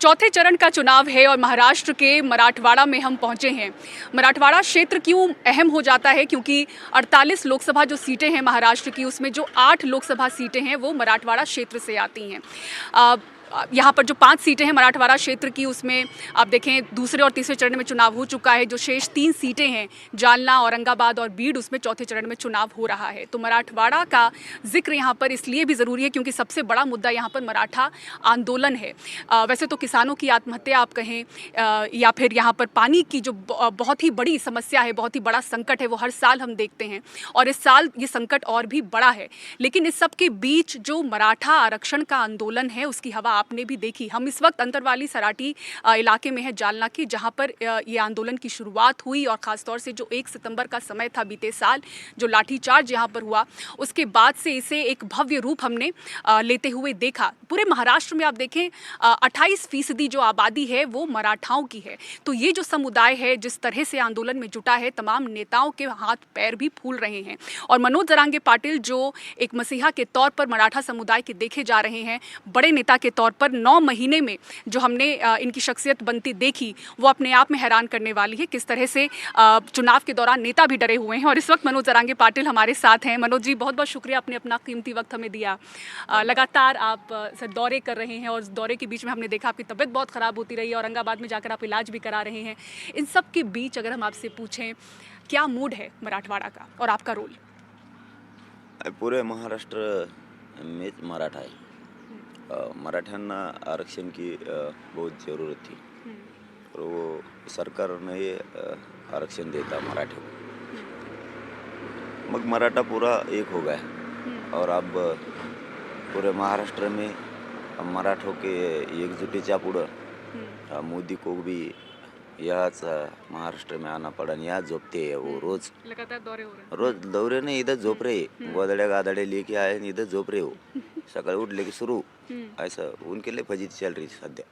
चौथे चरण का चुनाव है और महाराष्ट्र के मराठवाड़ा में हम पहुंचे हैं। मराठवाड़ा क्षेत्र क्यों अहम हो जाता है, क्योंकि 48 लोकसभा जो सीटें हैं महाराष्ट्र की, उसमें जो 8 लोकसभा सीटें हैं वो मराठवाड़ा क्षेत्र से आती हैं। यहाँ पर जो 5 सीटें हैं मराठवाड़ा क्षेत्र की, उसमें आप देखें दूसरे और तीसरे चरण में चुनाव हो चुका है। जो शेष 3 सीटें हैं जालना, औरंगाबाद और बीड, उसमें चौथे चरण में चुनाव हो रहा है। तो मराठवाड़ा का जिक्र यहाँ पर इसलिए भी ज़रूरी है क्योंकि सबसे बड़ा मुद्दा यहाँ पर मराठा आंदोलन है। वैसे तो किसानों की आत्महत्या आप कहें या फिर यहाँ पर पानी की जो बहुत ही बड़ी समस्या है, बहुत ही बड़ा संकट है, वो हर साल हम देखते हैं और इस साल ये संकट और भी बड़ा है। लेकिन इस सब के बीच जो मराठा आरक्षण का आंदोलन है उसकी हवा आपने भी देखी। हम इस वक्त अंतरवाली सराटी इलाके में है जालना के, जहाँ पर ये आंदोलन की शुरुआत हुई और ख़ासतौर से जो 1 सितंबर का समय था बीते साल, जो लाठीचार्ज यहाँ पर हुआ, उसके बाद से इसे एक भव्य रूप हमने लेते हुए देखा। पूरे महाराष्ट्र में आप देखें 28% जो आबादी है वो मराठाओं की है। तो ये जो समुदाय है जिस तरह से आंदोलन में जुटा है, तमाम नेताओं के हाथ पैर भी फूल रहे हैं। और मनोज जरांगे पाटिल जो एक मसीहा के तौर पर मराठा समुदाय के देखे जा रहे हैं, बड़े नेता के तौर पर 9 महीने में जो हमने इनकी शख्सियत बनती देखी, वो अपने आप में हैरान करने वाली है। किस तरह से चुनाव के दौरान नेता भी डरे हुए हैं। और इस वक्त मनोज जरांगे पाटिल हमारे साथ हैं। मनोज जी, बहुत बहुत शुक्रिया, आपने अपना कीमती वक्त हमें दिया। लगातार आप सर दौरे कर रहे हैं और उस दौरे के बीच में हमने देखा आपकी तबीयत बहुत ख़राब होती रही है। औरंगाबाद में जाकर आप इलाज भी करा रहे हैं। इन सब के बीच अगर हम आपसे पूछें, क्या मूड है मराठवाड़ा का और आपका रोल? पूरे महाराष्ट्र में मराठा है। मराठ्यांना आरक्षण की बहुत ज़रूरत थी और वो सरकार ने ये आरक्षण देता मराठे को। मग मराठा पूरा एक हो गया और अब पूरे महाराष्ट्र में मराठों के एकजुटीच्या पुढं मोदी को भी यहाच महाराष्ट्र में आना पड़ा। यहाँ झोपते हैं वो रोज, लगातार दौरे हो रहे हैं। रोज दौरे नहीं, इधर झोप रहे, गोदड़े गादड़े लेके आए, इधर झोप रहे हो, सकाळी उठले की शुरू ऐसा उनके लिए फजीती चल रही सध्या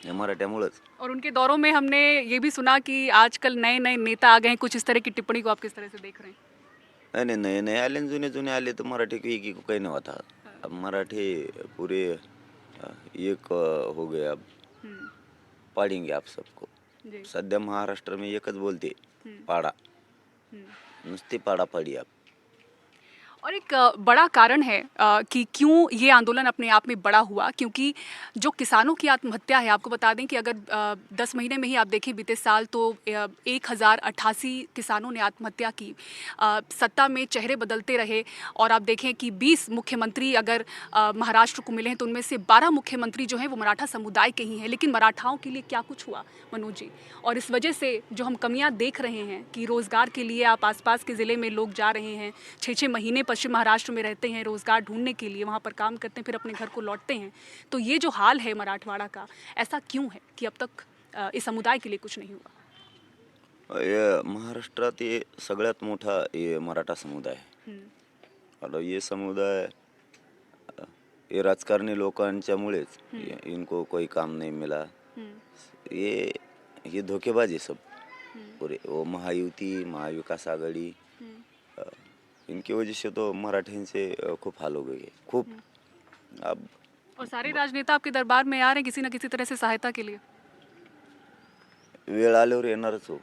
ये मराठ्यामुळेच। और उनके दौरों में हमने ये भी सुना कि आजकल नए नए नेता आ गए हैं। कुछ इस तरह की टिप्पणी को आप किस तरह से देख रहे हैं? नहीं, नए नए आले, जुने जुने आले तो मराठी को कहीं नहीं होता। अब मराठी पूरे एक हो गए। अब पाड़ेंगे आप सबको। सध्या महाराष्ट्र में एकच बोलते, पाड़ा, नुसती पाड़ा पाड़ी। आप और एक बड़ा कारण है कि क्यों ये आंदोलन अपने आप में बड़ा हुआ, क्योंकि जो किसानों की आत्महत्या है, आपको बता दें कि अगर 10 महीने में ही आप देखें बीते साल तो 1088 किसानों ने आत्महत्या की। सत्ता में चेहरे बदलते रहे और आप देखें कि 20 मुख्यमंत्री अगर महाराष्ट्र को मिले हैं तो उनमें से 12 मुख्यमंत्री जो हैं वो मराठा समुदाय के ही हैं। लेकिन मराठाओं के लिए क्या कुछ हुआ मनोज जी? और इस वजह से जो हम कमियाँ देख रहे हैं कि रोज़गार के लिए आप आसपास के ज़िले में लोग जा रहे हैं, 6-6 महीने पश्चिम महाराष्ट्र में रहते हैं रोज़गार ढूंढने के लिए, वहाँ पर काम करते हैं, फिर अपने घर को लौटते हैं। तो ये जो हाल है मराठवाड़ा का, ऐसा क्यों है कि अब तक इस समुदाय के लिए कुछ नहीं हुआ? ये महाराष्ट्रात ये सगळ्यात मोठा ये मराठा समुदाय आहे और ये समुदाय ये राजकारणी लोकांच्यामुळेच इनको कोई काम नहीं मिला। ये धोखेबाज है सब पूरे। वो महायुति, महाविकास आघाड़ी, इनकी वजह से तो मराठियों से खूब हाल हो गई, खूब। अब और सारे राजनेता आपके दरबार में आ रहे हैं किसी न किसी तरह से सहायता के लिए? वेळ आल्यावर येणारच हो,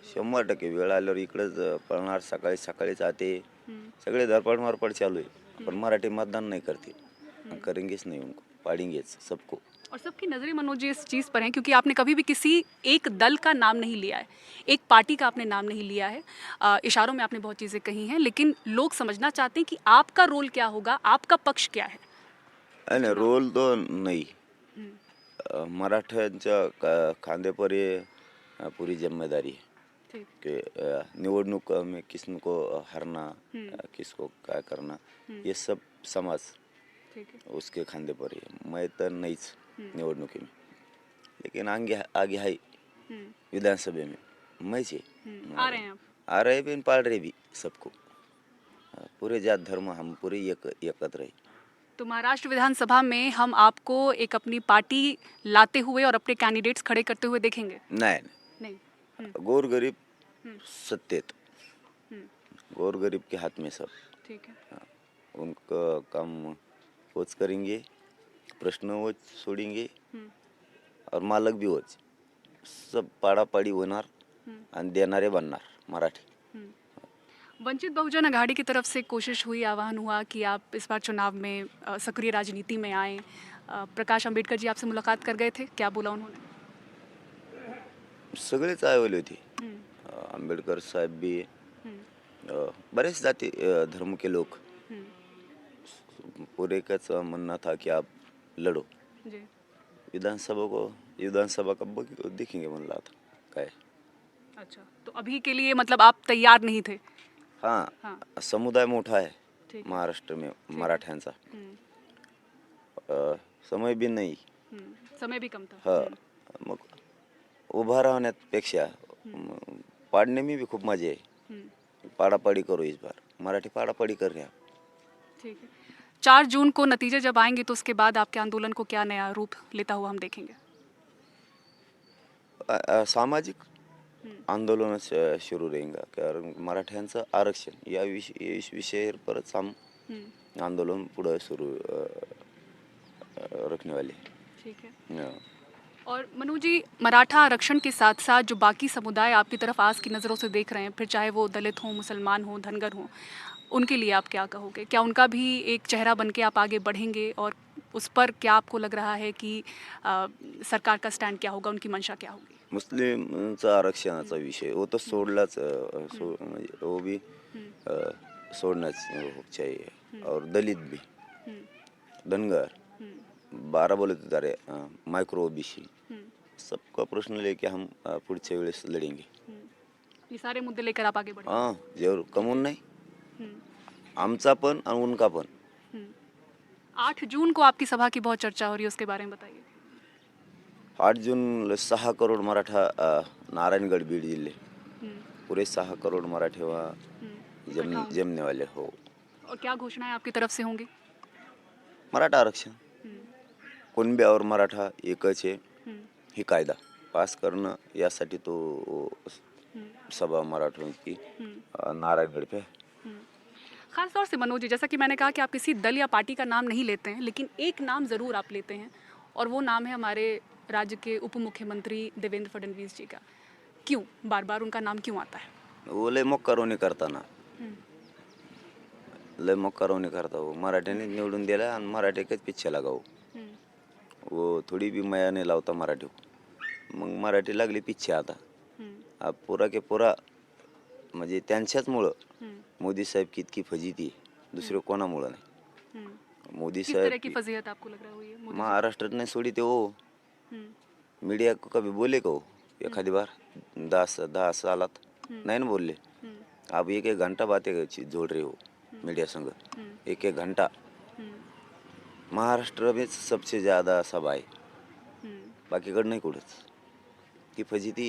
100% वेळ आल्यावर इकडेच पळणार। सकाळी सकाळीच आते, सगळे धरपड मारपड चालू है, पर मराठी मतदान नहीं करते, करेंगेच नहीं, उनको पाड़ेंगेच सबको। और सबकी नज़रें मनोज जी इस चीज़ पर हैं क्योंकि आपने कभी भी किसी एक दल का नाम नहीं लिया है, एक पार्टी का आपने नाम नहीं लिया है। इशारों में आपने बहुत चीज़ें कही हैं, लेकिन लोग समझना चाहते हैं कि आपका रोल क्या होगा, आपका पक्ष क्या है? नहीं, रोल तो नहीं। मराठ्यांच्या खांद्यापर ये पूरी जिम्मेदारी है ठीक। कि निवडणूक में किसको हरना, किसको क्या करना, ये सब समाज ठीक है। उसके खांदे पर है। मैं तो नहींच निवडणुकी में, लेकिन आगे आगे है विधानसभा में मैं से आ रहे हैं आप? आ रहे भी पाल रहे भी सबको। पूरे जात धर्म हम पूरे एकत्र है। तो महाराष्ट्र विधानसभा में हम आपको एक अपनी पार्टी लाते हुए और अपने कैंडिडेट्स खड़े करते हुए देखेंगे? नहीं नहीं। गोर गरीब सत्तेत, हम्म, गोर गरीब के हाथ में सब। ठीक है। उनका काम खोज करेंगे, प्रश्न वो सोडेंगे हम्म, और मालक भी होच. सब पाडापाडी होणार हम्म, आणि देणारे बनणार मराठी. हम्म। वंचित बहुजन अघाड़ी की तरफ से कोशिश हुई, आह्वान हुआ कि आप इस बार चुनाव में सक्रिय राजनीति में आए। प्रकाश अंबेडकर जी आपसे मुलाकात कर गए थे, क्या बोला उन्होंने? सगळेच आलेले होते. हम्म, आंबेडकर साहेब बी, हम्म, बरेच जाती धर्म के लोग. हम्म, पूरे का म्हणना था कि आप लड़ो. जी। विधानसभा का देखेंगे म्हणला आता काय. अच्छा, तो अभी के लिए मतलब आप तैयार नहीं थे? हाँ। हाँ, समुदाय मोठा आहे ठीक है। महाराष्ट्र में मराठ्यांचा. हम्म, समय भी नाही. समय भी कम था। हा, मग उभा राहण्यापेक्षा पाडणे में भी खूप मजा आहे. पाडापाडी करो इस बार. मराठी पाडापाडी कर रहे हैं. ठीक है। 4 जून को नतीजे जब आएंगे तो उसके बाद आपके आंदोलन को क्या नया रूप लेता हुआ हम देखेंगे? सामाजिक आंदोलन सुरू रहेगा. कारण मराठ्यांचं आरक्षण या विषय परत आंदोलन पुढे सुरू रखने वाले. ठीक है। हाँ. और मनु जी, मराठा आरक्षण के साथ साथ जो बाकी समुदाय आपकी तरफ आस की नज़रों से देख रहे हैं, फिर चाहे वो दलित हों, मुसलमान हों, धनगर हों, उनके लिए आप क्या कहोगे? क्या उनका भी एक चेहरा बन के आप आगे बढ़ेंगे और उस पर क्या आपको लग रहा है कि सरकार का स्टैंड क्या होगा, उनकी मंशा क्या होगी? मुस्लिमचा आरक्षणाचा विषय वो तो सोडलाच म्हणजे वो भी सोडण्याच चाहिए. और दलित भी, धनगर, 12 बोले तो तारे माइक्रो ओबीसी, सबका प्रश्न लेके हम पुढच्या वेळेस लढेंगे. ये सारे मुद्दे लेकर आप आगे बढ़ेंगे? हाँ, जरूर. कमून नाही, हम्म, आमचा पण आणि उनका पण. 8 जून को आपकी सभा की बहुत चर्चा हो रही है, उसके बारे में बताइए। 8 जून 6 करोड मराठा नारायणगड बीड जिल्हे, पुरे 6 करोड मराठे वहाँ जमने वाले हो. और क्या घोषणाएं आपकी तरफ से होंगी? मराठा आरक्षण, कुणबी और मराठा एकच आहे ही कायदा पास करणं, यासाठी तो सभा मराठों की नारायणगढ़ पे. खास तौर से मनोज जी, जैसा कि मैंने कहा कि आप किसी दल या पार्टी का नाम नहीं लेते हैं, लेकिन एक नाम ज़रूर आप लेते हैं और वो नाम है हमारे राज्य के उप मुख्यमंत्री देवेंद्र फडणवीस जी का। क्यों बार बार उनका नाम क्यों आता है? वो लय मोक्कारोनी करताना, लय मोक्कारोनी करता. हो मराठ्याने निवडून दिला आणि मराठीकच पिच्छे लागाव. वो थोडी भी माया नाही लावता मराठी. मग मराठी लागली पिच्छे आता. हा पुरा के पुरा म्हणजे त्यांच्याचमुळं मोदी साहेब की इतकी फजिती आहे, दुसरे कोणामुळं नाही. मोदी किस तरह साहेब की फजीहत आपको लग रहा है हुई है मोदी महाराष्ट्रात नाही सोडी ते हो. हम्म, मीडिया को कभी बोले का हो एखादी बार 10 सालात नाही ना बोलले. आप एक एक घंटा बातें जोड़ रहे हो मीडिया संग. एक एक घंटा महाराष्ट्र में सबसे ज़्यादा सभा आहे, बाकीकडं नाही कुठंच. ती फजिती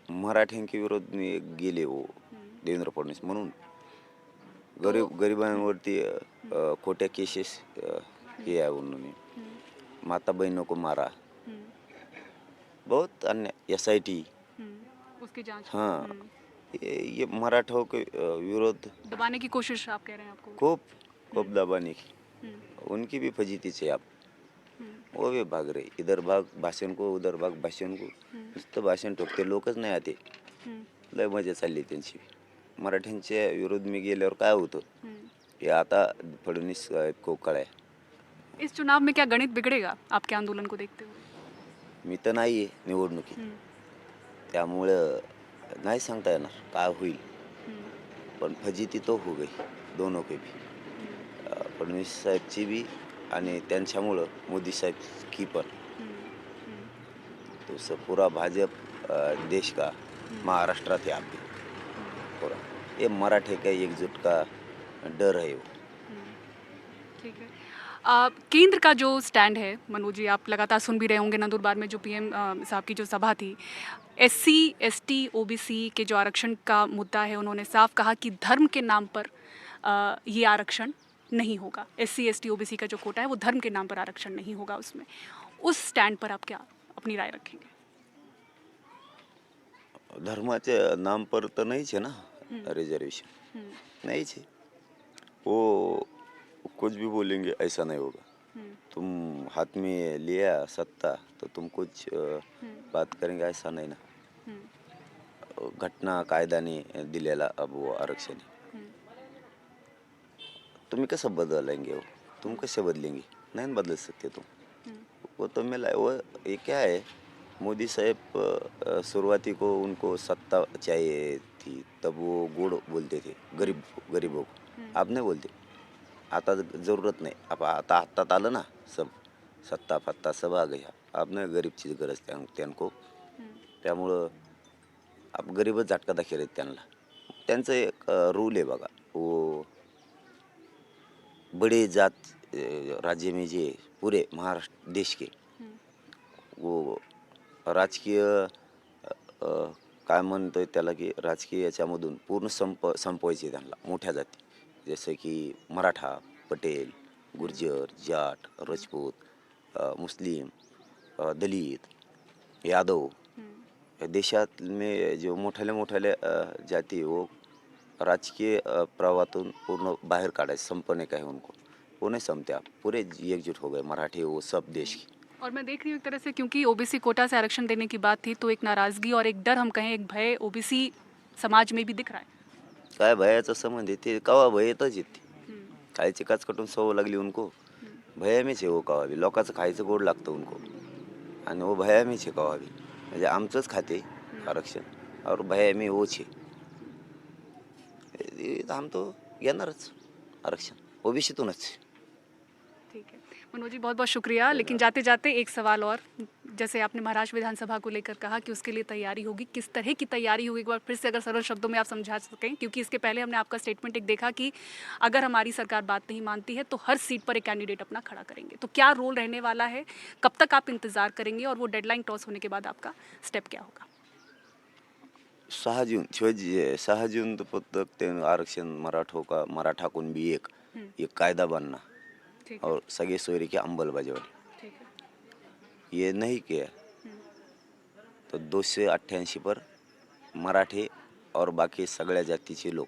मराठ्यांच्या विरोध में गेले हो देवेंद्र फडणवीस. म्हणून गरिबांवरती खोट्या केसेस हे आहे उन्होंने. माता बहनों को मारा, बहुत अन्य SIT. उसकी जांच हाँ, ये मराठों के विरोध दबाने की कोशिश आप कह रहे हैं आपको? खूब दबाने की. उनकी भी फजीती से आप वो भी भाग रहे, इधर भाग भाषण को, उधर भाग भाषण को. नुसतं भाषण ठोकते, लोकच नाही आते. लय मजा चालली त्यांची. मराठ्यांच्या विरोध में गेल्यावर काय होतं हे आता फडणवीस साहेब को कळाय. इस चुनाव में क्या गणित बिगड़ेगा आपके आंदोलन को देखते हुए? मी तर नाही आहे निवडणुकीत, त्यामुळं नाही सांगता येणार काय होईल. पण फजिती तो हो गई दोनों के भी, फडणवीस साहेबची बी आणि त्यांच्यामुळं मोदी साहेब की पण. तो पूरा भाजप देश का महाराष्ट्रात है आप भी पूरा. ये मराठे का एकजुट का डर है वो. ठीक है। केंद्र का जो स्टैंड है मनोज जी, आप लगातार सुन भी रहे होंगे, नंदुरबार में जो PM साहब की जो सभा थी, SC ST OBC के जो आरक्षण का मुद्दा है, उन्होंने साफ कहा कि धर्म के नाम पर ये आरक्षण नहीं होगा. SC ST OBC का जो कोटा है वो धर्म के नाम पर आरक्षण नहीं होगा उसमें. उस स्टैंड पर आप क्या अपनी राय रखेंगे? धर्माचे नाम पर तो नहीं है ना रिजर्वेशन, नहीं है. वो कुछ भी बोलेंगे ऐसा नहीं होगा. तुम हाथ में लिया सत्ता तो तुम कुछ बात करेंगे ऐसा नाही ना. घटना कायद्याने दिलेला अब वो आरक्षण आहे. तुम्ही कसं बदलेंगे हो, तुम कैसे बदलेंगे, नहीं ना बदल सकते तुम. वो तो मिला है. वो ये क्या है, मोदी साहब शुरुआती को उनको सत्ता चाहिए थी तब वो गुड़ बोलते थे गरीबों को. आप नहीं बोलते. आता जरूरत नाही. आता हातात आलं ना सब, सत्ता फत्ता सब आ गया. आप नाही गरीबची गरज त्यांको. त्यामुळं आप गरीबच झटका दाखल आहेत त्यांना. त्यांचं एक रूल आहे बघा. वो बड़े जात राज्य में जे पूरे महाराष्ट्र देश के वो राजकीय काय म्हणतोय त्याला की राजकीय याच्यामधून पूर्ण संपवायचे त्यांना मोठ्या जाती जसे की मराठा, पटेल, गुर्जर, जाट, राजपूत, मुस्लिम, दलित, यादव. या देशात में जो मोठाले जाती वो राजकीय प्रवाहातून पूर्ण बाहर काढायचं संपने का है उनको. वो नहीं समझते. आप पूरे एकजुट हो गए मराठी वो सब देश की. और मैं देख रही हूँ एक तरह से, क्योंकि ओबीसी कोटा से आरक्षण देने की बात थी, तो एक नाराजगी और एक डर, हम कहें एक भय ओबीसी समाज में भी दिख रहा है. काय भयाचा संबंध आहे ते कवा भय येतच येते. खायची काचकटून सवय लागली उनको. भयामीच आहे वो कवा बी. लोकांचं खायचं गोड लागतं उनको आणि वो भयामीच आहे कवा बी. म्हणजे आमचंच खाते आरक्षण और भयामी वोच आहे. हम तो घेणारच आरक्षण ओबीसीतूनच. ठीक है मनोज जी, बहुत बहुत शुक्रिया. लेकिन जाते जाते एक सवाल और, जैसे आपने महाराष्ट्र विधानसभा को लेकर कहा कि उसके लिए तैयारी होगी, किस तरह की तैयारी होगी, एक बार फिर से अगर सरल शब्दों में आप समझा सकें, क्योंकि इसके पहले हमने आपका स्टेटमेंट एक देखा कि अगर हमारी सरकार बात नहीं मानती है तो हर सीट पर एक कैंडिडेट अपना खड़ा करेंगे. तो क्या रोल रहने वाला है, कब तक आप इंतजार करेंगे, और वो डेडलाइन टॉस होने के बाद आपका स्टेप क्या होगा? 6 जून तक ते आरक्षण मराठा कोण भी एक कायदा बनना ठीक है. और सगळे सोयरे की अंमलबजावणी. ठीक है. ये नहीं किया तो 288 पर मराठे और बाकी सगळ्या जातीचे लोग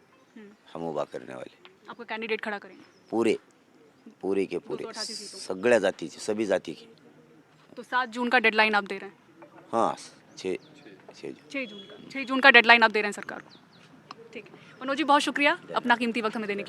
हम उभा करने वाले. आपका कैंडिडेट खड़ा करेंगे पूरे के पूरे 288 सीटों. सगळ्या जातीचे सभी जाती के. तो 7 जून का डेडलाइन आप दे रहे हैं? हाँ 6 जून. 6 जून का डेडलाइन आप दे रहे हैं सरकार को. ठीक है मनोज जी, बहुत शुक्रिया अपना कीमती वक्त हमें देने के लिए.